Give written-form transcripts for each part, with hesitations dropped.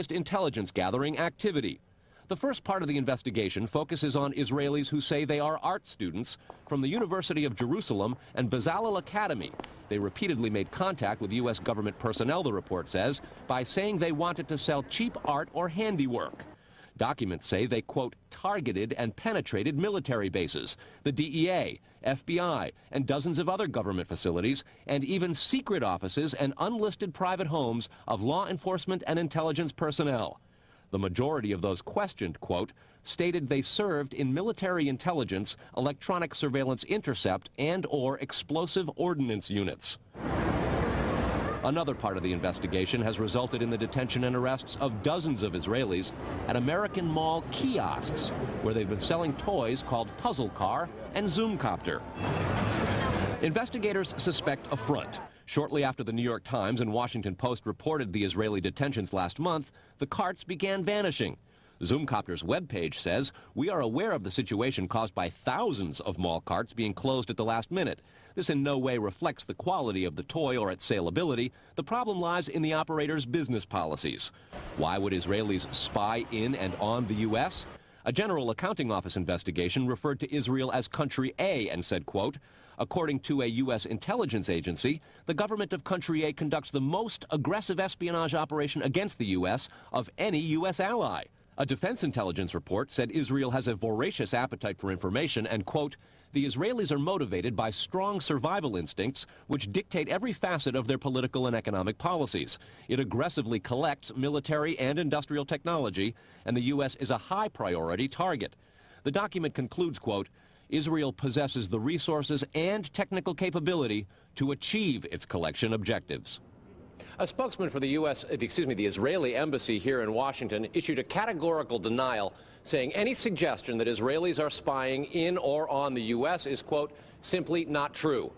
intelligence gathering activity. The first part of the investigation focuses on Israelis who say they are art students from the University of Jerusalem and Bezalel Academy. They repeatedly made contact with U.S. government personnel, the report says, by saying they wanted to sell cheap art or handiwork. Documents say they, quote, targeted and penetrated military bases, the DEA, FBI, and dozens of other government facilities, and even secret offices and unlisted private homes of law enforcement and intelligence personnel. The majority of those questioned, quote, stated they served in military intelligence, electronic surveillance intercept, and/or explosive ordnance units. Another part of the investigation has resulted in the detention and arrests of dozens of Israelis at American mall kiosks, where they've been selling toys called Puzzle Car and Zoomcopter. Investigators suspect a front. Shortly after the New York Times and Washington Post reported the Israeli detentions last month, the carts began vanishing. Zoomcopter's webpage says, "We are aware of the situation caused by thousands of mall carts being closed at the last minute. This in no way reflects the quality of the toy or its saleability. The problem lies in the operator's business policies." Why would Israelis spy in and on the U.S.? A General Accounting Office investigation referred to Israel as Country A and said, quote, according to a U.S. intelligence agency, the government of Country A conducts the most aggressive espionage operation against the U.S. of any U.S. ally. A defense intelligence report said Israel has a voracious appetite for information and, quote, the Israelis are motivated by strong survival instincts which dictate every facet of their political and economic policies. It aggressively collects military and industrial technology, and the U.S. is a high priority target. The document concludes, quote, Israel possesses the resources and technical capability to achieve its collection objectives. A spokesman for the the Israeli embassy here in Washington issued a categorical denial, saying any suggestion that Israelis are spying in or on the U.S. is, quote, simply not true.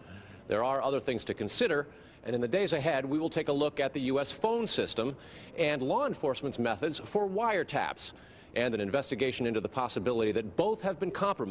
There are other things to consider, and in the days ahead, we will take a look at the U.S. phone system and law enforcement's methods for wiretaps, and an investigation into the possibility that both have been compromised.